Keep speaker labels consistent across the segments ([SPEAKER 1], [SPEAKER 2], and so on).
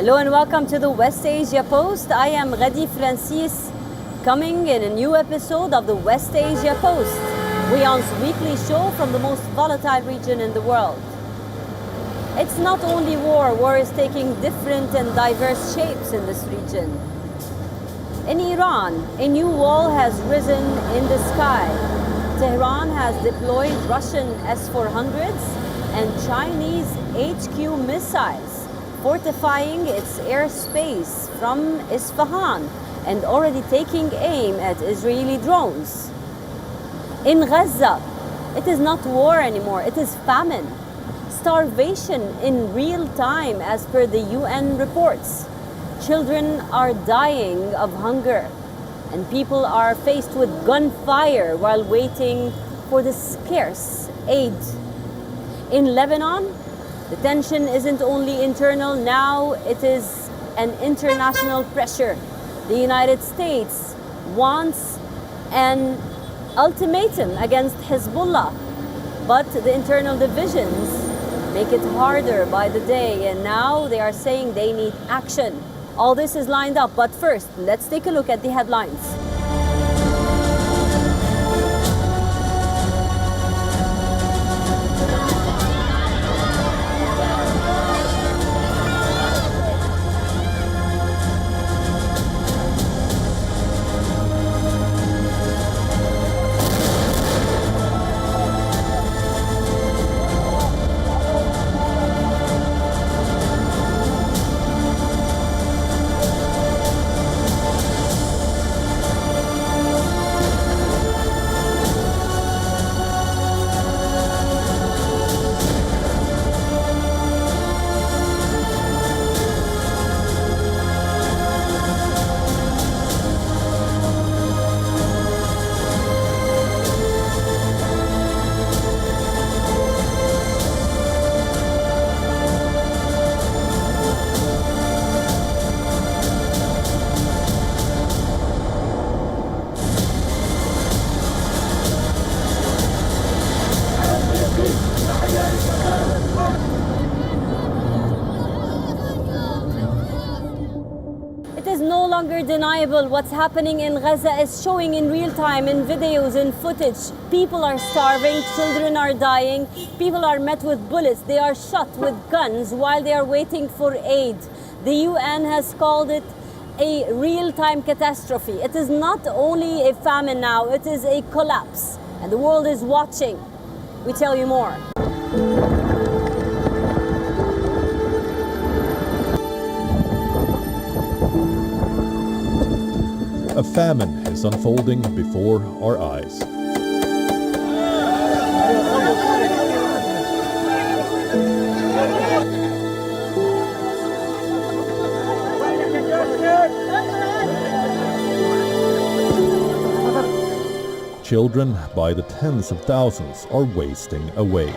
[SPEAKER 1] Hello and welcome to the West Asia Post. I am Ghadi Francis, coming in a new episode of the West Asia Post, WION's weekly show from the most volatile region in the world. It's not only war is taking different and diverse shapes in this region. In Iran, a new wall has risen in the sky. Tehran has deployed Russian S-400s and Chinese HQ missiles, fortifying its airspace from Isfahan and already taking aim at Israeli drones. In Gaza, it is not war anymore, it is famine. Starvation in real time as per the UN reports. Children are dying of hunger and people are faced with gunfire while waiting for the scarce aid. In Lebanon, the tension isn't only internal, now it is an international pressure. The United States wants an ultimatum against Hezbollah, but the internal divisions make it harder by the day, and now they are saying they need action. All this is lined up, but first, let's take a look at the headlines. Undeniable. What's happening in Gaza is showing in real time, in videos, in footage. People are starving, children are dying, people are met with bullets, they are shot with guns while they are waiting for aid. The UN has called it a real-time catastrophe. It is not only a famine now, it is a collapse. And the world is watching. We tell you more.
[SPEAKER 2] A famine is unfolding before our eyes. Children by the tens of thousands are wasting away.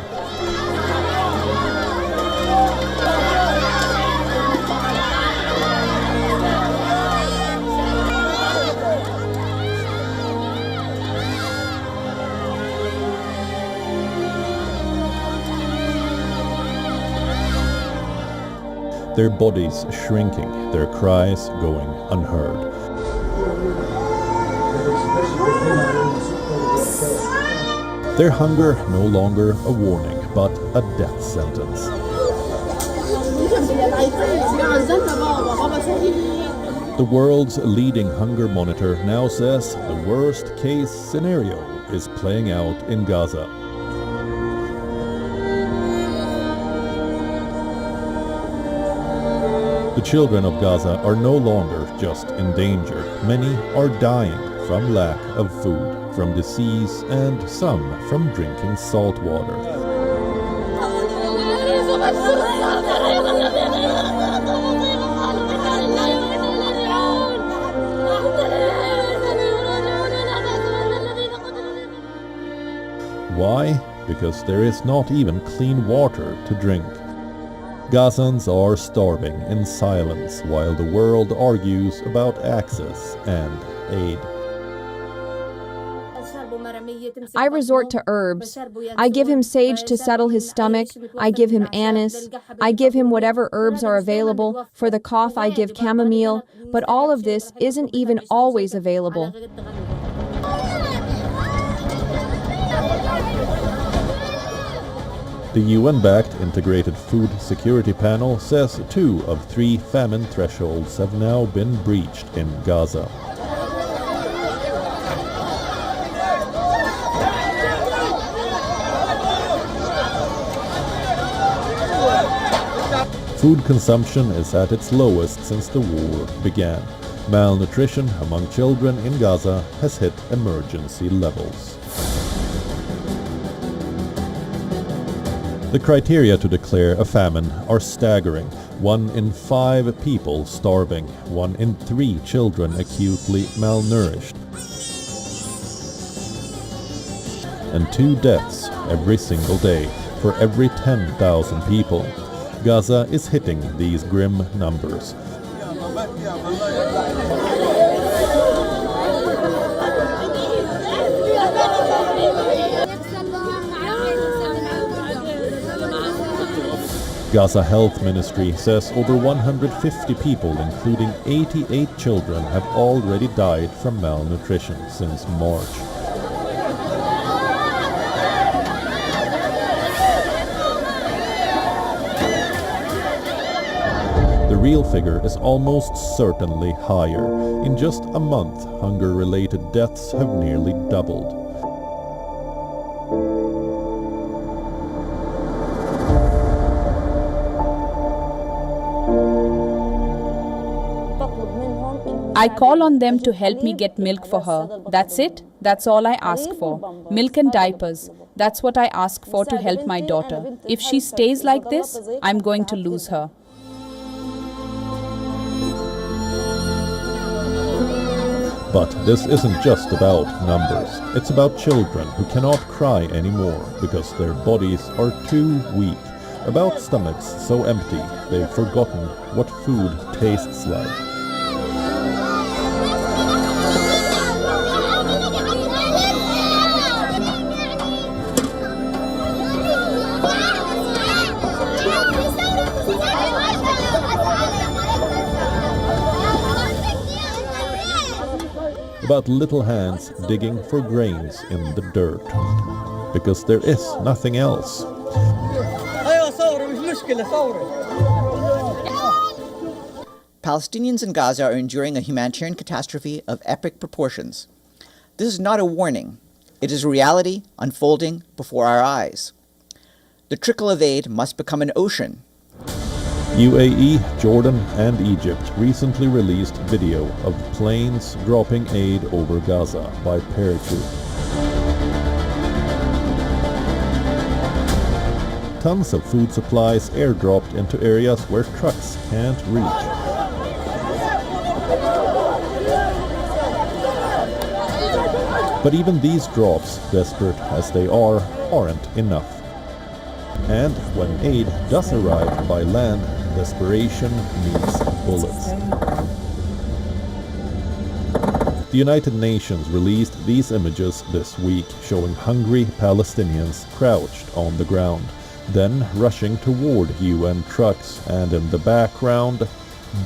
[SPEAKER 2] Their bodies shrinking, their cries going unheard. Their hunger no longer a warning, but a death sentence. The world's leading hunger monitor now says the worst case scenario is playing out in Gaza. The children of Gaza are no longer just in danger. Many are dying from lack of food, from disease, and some from drinking salt water. Why? Because there is not even clean water to drink. Gazans are starving in silence while the world argues about access and aid.
[SPEAKER 3] I resort to herbs. I give him sage to settle his stomach. I give him anise. I give him whatever herbs are available. For the cough, I give chamomile. But all of this isn't even always available.
[SPEAKER 2] The UN-backed Integrated Food Security Panel says 2 of 3 famine thresholds have now been breached in Gaza. Food consumption is at its lowest since the war began. Malnutrition among children in Gaza has hit emergency levels. The criteria to declare a famine are staggering. 1 in 5 people starving, 1 in 3 children acutely malnourished, and 2 deaths every single day for every 10,000 people. Gaza is hitting these grim numbers. Gaza Health Ministry says over 150 people, including 88 children, have already died from malnutrition since March. The real figure is almost certainly higher. In just a month, hunger-related deaths have nearly doubled.
[SPEAKER 4] I call on them to help me get milk for her. That's it. That's all I ask for. Milk and diapers. That's what I ask for to help my daughter. If she stays like this, I'm going to lose her.
[SPEAKER 2] But this isn't just about numbers. It's about children who cannot cry anymore because their bodies are too weak. About stomachs so empty they've forgotten what food tastes like. About little hands digging for grains in the dirt. Because there is nothing else.
[SPEAKER 5] Palestinians in Gaza are enduring a humanitarian catastrophe of epic proportions. This is not a warning. It is a reality unfolding before our eyes. The trickle of aid must become an ocean.
[SPEAKER 2] UAE, Jordan, and Egypt recently released video of planes dropping aid over Gaza by parachute. Tons of food supplies airdropped into areas where trucks can't reach. But even these drops, desperate as they are, aren't enough. And when aid does arrive by land, desperation meets bullets. The United Nations released these images this week, showing hungry Palestinians crouched on the ground, then rushing toward UN trucks, and in the background,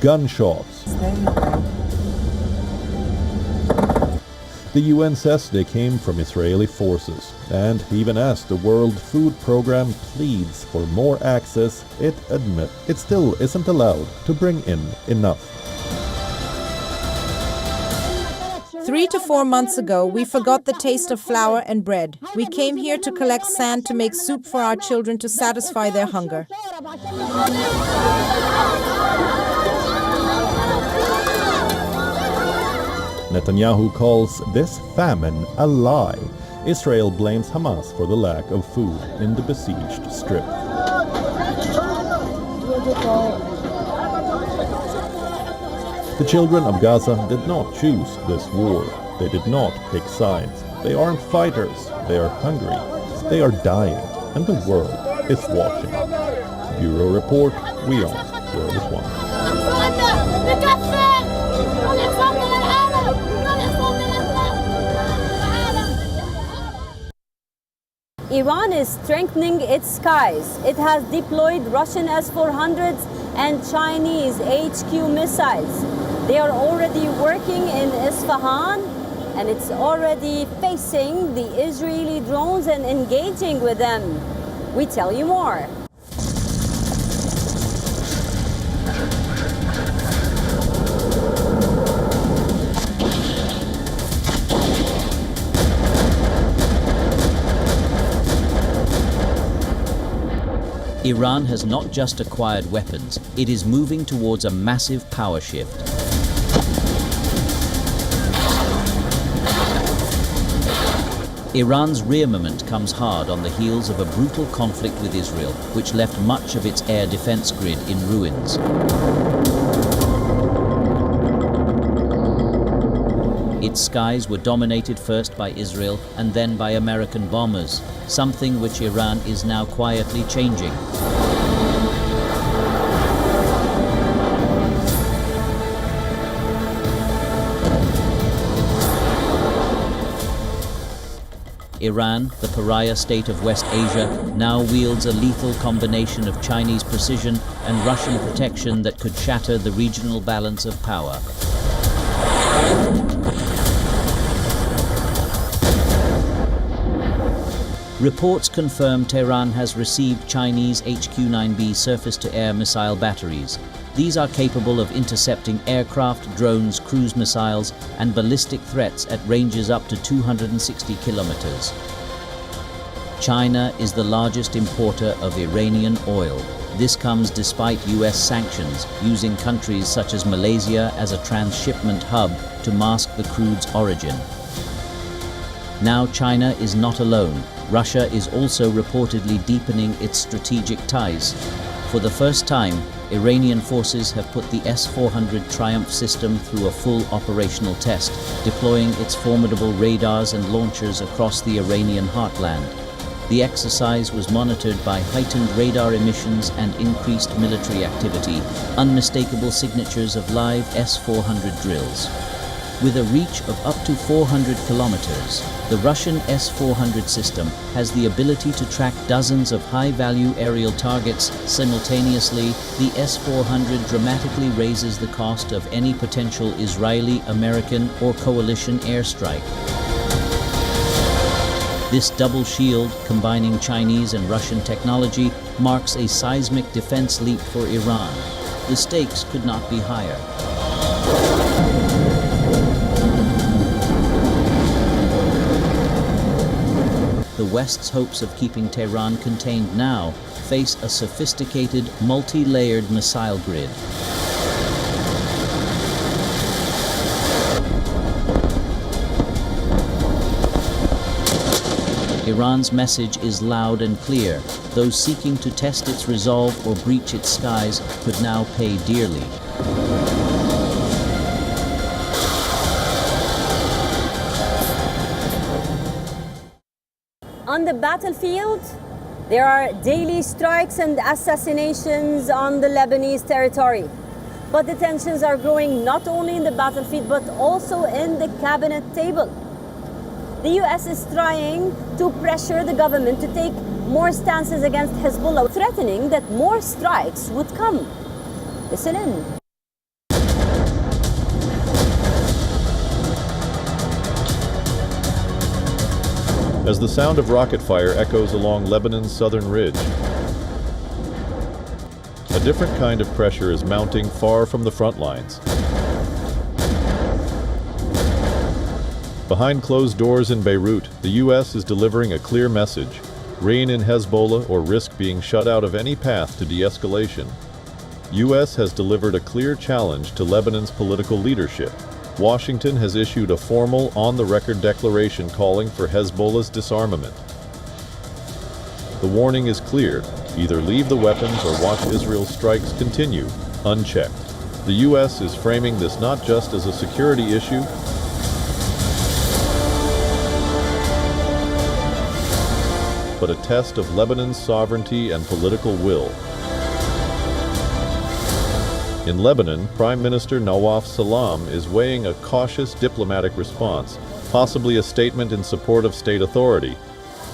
[SPEAKER 2] gunshots. The UN says they came from Israeli forces, and even as the World Food Programme pleads for more access, it admits it still isn't allowed to bring in enough.
[SPEAKER 6] 3 to 4 months ago, we forgot the taste of flour and bread. We came here to collect sand to make soup for our children to satisfy their hunger.
[SPEAKER 2] Netanyahu calls this famine a lie. Israel blames Hamas for the lack of food in the besieged strip. The children of Gaza did not choose this war. They did not pick sides. They aren't fighters. They are hungry. They are dying. And the world is watching. Bureau Report, WION The World is One.
[SPEAKER 1] Iran is strengthening its skies. It has deployed Russian S-400s and Chinese HQ missiles. They are already working in Isfahan, and it's already facing the Israeli drones and engaging with them. We tell you more.
[SPEAKER 7] Iran has not just acquired weapons, it is moving towards a massive power shift. Iran's rearmament comes hard on the heels of a brutal conflict with Israel, which left much of its air defense grid in ruins. Its skies were dominated first by Israel and then by American bombers, something which Iran is now quietly changing. Iran, the pariah state of West Asia, now wields a lethal combination of Chinese precision and Russian protection that could shatter the regional balance of power. Reports confirm Tehran has received Chinese HQ-9B surface-to-air missile batteries. These are capable of intercepting aircraft, drones, cruise missiles, and ballistic threats at ranges up to 260 kilometers. China is the largest importer of Iranian oil. This comes despite US sanctions, using countries such as Malaysia as a transshipment hub to mask the crude's origin. Now China is not alone. Russia is also reportedly deepening its strategic ties. For the first time, Iranian forces have put the S-400 Triumph system through a full operational test, deploying its formidable radars and launchers across the Iranian heartland. The exercise was monitored by heightened radar emissions and increased military activity, unmistakable signatures of live S-400 drills. With a reach of up to 400 kilometers, the Russian S-400 system has the ability to track dozens of high-value aerial targets simultaneously. The S-400 dramatically raises the cost of any potential Israeli, American, or coalition airstrike. This double shield, combining Chinese and Russian technology, marks a seismic defense leap for Iran. The stakes could not be higher. The West's hopes of keeping Tehran contained now face a sophisticated, multi-layered missile grid. Iran's message is loud and clear. Those seeking to test its resolve or breach its skies could now pay dearly.
[SPEAKER 1] On the battlefield, there are daily strikes and assassinations on the Lebanese territory. But the tensions are growing not only in the battlefield, but also in the cabinet table. The US is trying to pressure the government to take more stances against Hezbollah, threatening that more strikes would come. Listen in.
[SPEAKER 2] As the sound of rocket fire echoes along Lebanon's southern ridge, a different kind of pressure is mounting far from the front lines. Behind closed doors in Beirut, the US is delivering a clear message: rein in Hezbollah or risk being shut out of any path to de-escalation. US has delivered a clear challenge to Lebanon's political leadership. Washington has issued a formal, on-the-record declaration calling for Hezbollah's disarmament. The warning is clear: either leave the weapons or watch Israel's strikes continue, unchecked. The US is framing this not just as a security issue, but a test of Lebanon's sovereignty and political will. In Lebanon, Prime Minister Nawaf Salam is weighing a cautious diplomatic response, possibly a statement in support of state authority.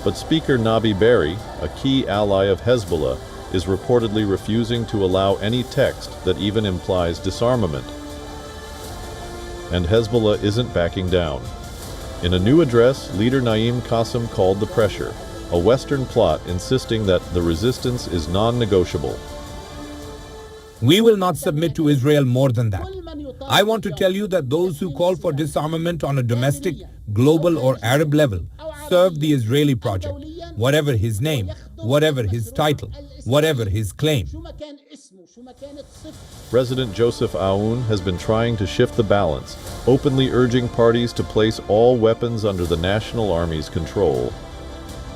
[SPEAKER 2] But Speaker Nabi Berri, a key ally of Hezbollah, is reportedly refusing to allow any text that even implies disarmament. And Hezbollah isn't backing down. In a new address, leader Naim Qassem called the pressure a Western plot insisting that the resistance is non-negotiable.
[SPEAKER 8] We will not submit to Israel more than that. I want to tell you that those who call for disarmament on a domestic, global or Arab level serve the Israeli project, whatever his name, whatever his title, whatever his claim.
[SPEAKER 2] President Joseph Aoun has been trying to shift the balance, openly urging parties to place all weapons under the National Army's control.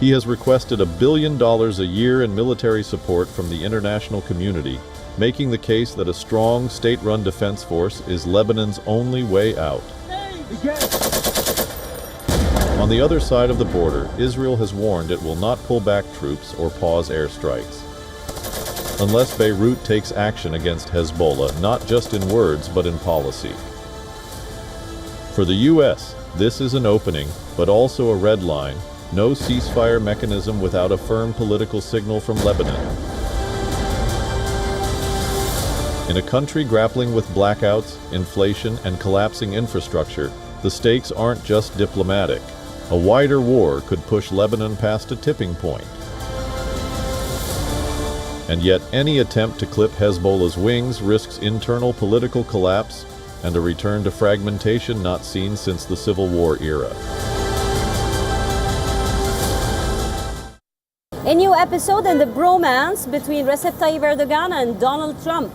[SPEAKER 2] He has requested $1 billion a year in military support from the international community, making the case that a strong state-run defense force is Lebanon's only way out. On the other side of the border, Israel has warned it will not pull back troops or pause airstrikes unless Beirut takes action against Hezbollah, not just in words but in policy. For the U.S., this is an opening, but also a red line: no ceasefire mechanism without a firm political signal from Lebanon. In a country grappling with blackouts, inflation, and collapsing infrastructure, the stakes aren't just diplomatic. A wider war could push Lebanon past a tipping point. And yet any attempt to clip Hezbollah's wings risks internal political collapse and a return to fragmentation not seen since the Civil War era.
[SPEAKER 1] A new episode in the bromance between Recep Tayyip Erdogan and Donald Trump.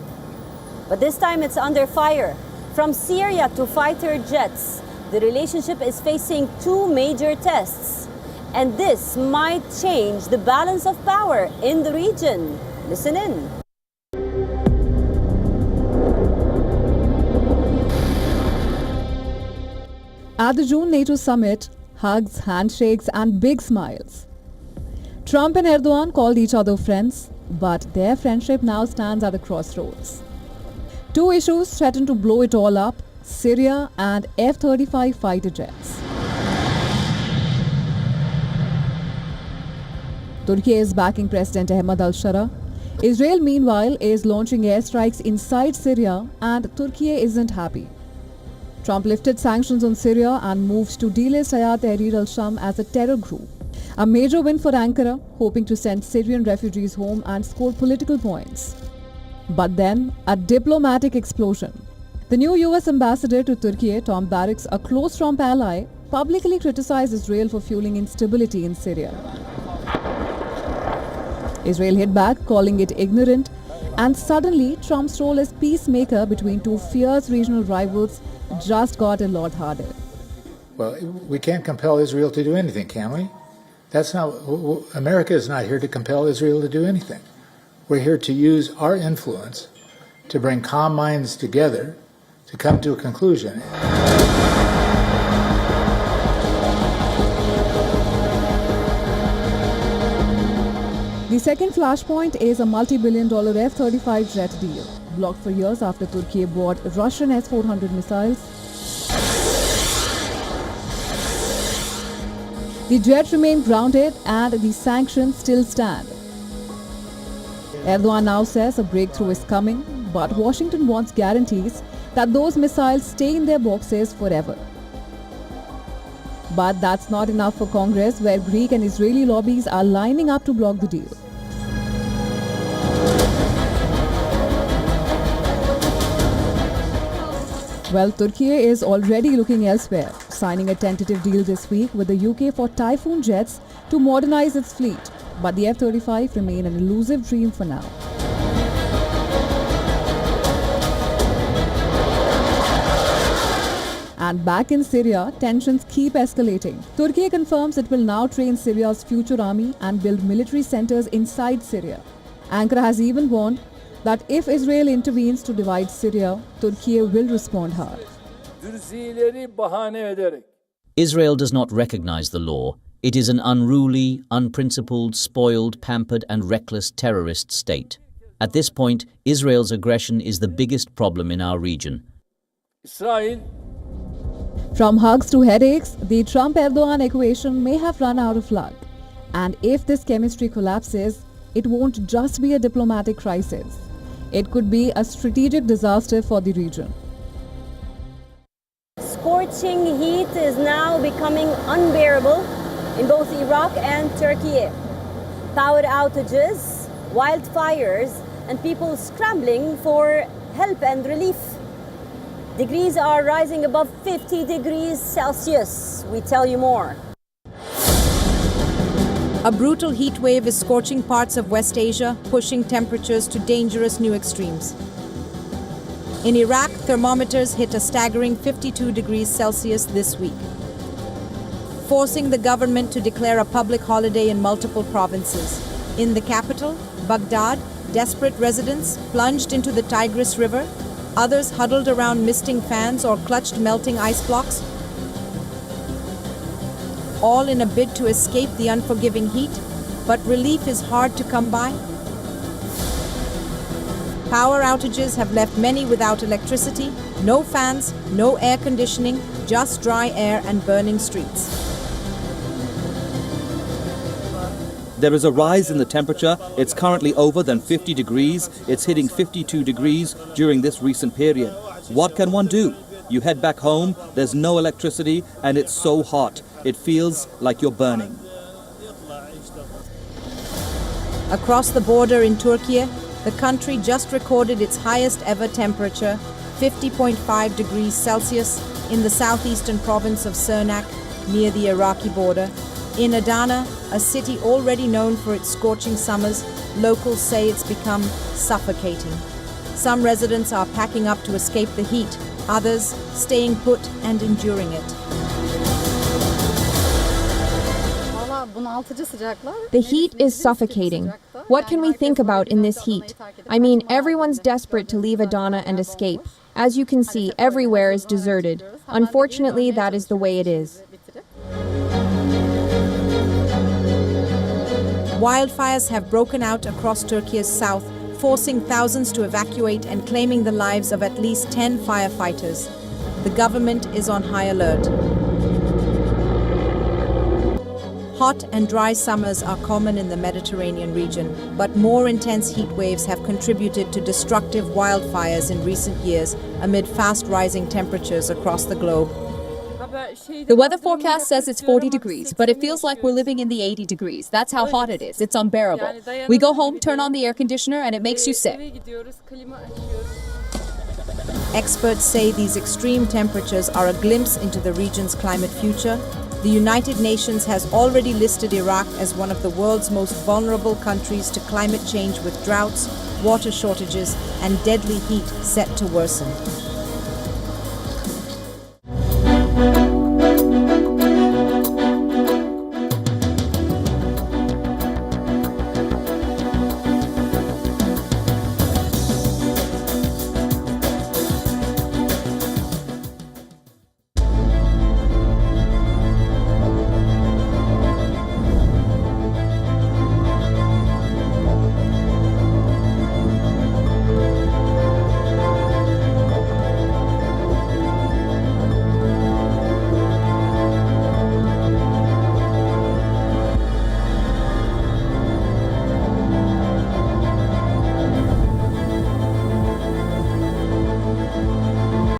[SPEAKER 1] But this time it's under fire. From Syria to fighter jets, the relationship is facing two major tests. And this might change the balance of power in the region. Listen in.
[SPEAKER 9] At the June NATO summit, hugs, handshakes, and big smiles. Trump and Erdogan called each other friends, but their friendship now stands at a crossroads. Two issues threaten to blow it all up: Syria and F-35 fighter jets. Turkey is backing President Ahmed al-Shara. Israel, meanwhile, is launching airstrikes inside Syria, and Turkey isn't happy. Trump lifted sanctions on Syria and moved to delist Hayat Tahrir al-Sham as a terror group. A major win for Ankara, hoping to send Syrian refugees home and score political points. But then, a diplomatic explosion. The new US ambassador to Turkey, Tom Barracks, a close Trump ally, publicly criticized Israel for fueling instability in Syria. Israel hit back, calling it ignorant, and suddenly Trump's role as peacemaker between two fierce regional rivals just got a lot harder.
[SPEAKER 10] Well, we can't compel Israel to do anything, can we? That's not, America is not here to compel Israel to do anything. We're here to use our influence to bring calm minds together to come to a conclusion.
[SPEAKER 9] The second flashpoint is a multi-billion-dollar F-35 jet deal, blocked for years after Turkey bought Russian S-400 missiles. The jet remained grounded and the sanctions still stand. Erdogan now says a breakthrough is coming, but Washington wants guarantees that those missiles stay in their boxes forever. But that's not enough for Congress, where Greek and Israeli lobbies are lining up to block the deal. Well, Turkey is already looking elsewhere, signing a tentative deal this week with the UK for Typhoon jets to modernize its fleet. But the F-35 remain an elusive dream for now. And back in Syria, tensions keep escalating. Turkey confirms it will now train Syria's future army and build military centers inside Syria. Ankara has even warned that if Israel intervenes to divide Syria, Turkey will respond hard.
[SPEAKER 7] Israel does not recognize the law. It is an unruly, unprincipled, spoiled, pampered and reckless terrorist state. At this point, Israel's aggression is the biggest problem in our region.
[SPEAKER 9] From hugs to headaches, the Trump-Erdogan equation may have run out of luck. And if this chemistry collapses, it won't just be a diplomatic crisis. It could be a strategic disaster for the region.
[SPEAKER 1] Scorching heat is now becoming unbearable in both Iraq and Turkey. Power outages, wildfires, and people scrambling for help and relief. Degrees are rising above 50 degrees Celsius. We tell you more.
[SPEAKER 6] A brutal heat wave is scorching parts of West Asia, pushing temperatures to dangerous new extremes. In Iraq, thermometers hit a staggering 52 degrees Celsius this week, forcing the government to declare a public holiday in multiple provinces. In the capital, Baghdad, desperate residents plunged into the Tigris River, others huddled around misting fans or clutched melting ice blocks, all in a bid to escape the unforgiving heat, but relief is hard to come by. Power outages have left many without electricity, no fans, no air conditioning, just dry air and burning streets.
[SPEAKER 11] There is a rise in the temperature. It's currently over than 50 degrees. It's hitting 52 degrees during this recent period. What can one do? You head back home, there's no electricity, and it's so hot. It feels like you're burning.
[SPEAKER 6] Across the border in Turkey, the country just recorded its highest ever temperature, 50.5 degrees Celsius, in the southeastern province of Sirnak, near the Iraqi border. In Adana, a city already known for its scorching summers, locals say it's become suffocating. Some residents are packing up to escape the heat, others staying put and enduring it.
[SPEAKER 3] The heat is suffocating. What can we think about in this heat? I mean, everyone's desperate to leave Adana and escape. As you can see, everywhere is deserted. Unfortunately, that is the way it is.
[SPEAKER 6] Wildfires have broken out across Turkey's south, forcing thousands to evacuate and claiming the lives of at least 10 firefighters. The government is on high alert. Hot and dry summers are common in the Mediterranean region, but more intense heat waves have contributed to destructive wildfires in recent years amid fast rising temperatures across the globe.
[SPEAKER 12] The weather forecast says it's 40 degrees, but it feels like we're living in the 80 degrees. That's how hot it is. It's unbearable. We go home, turn on the air conditioner, and it makes you sick.
[SPEAKER 6] Experts say these extreme temperatures are a glimpse into the region's climate future. The United Nations has already listed Iraq as one of the world's most vulnerable countries to climate change, with droughts, water shortages, and deadly heat set to worsen.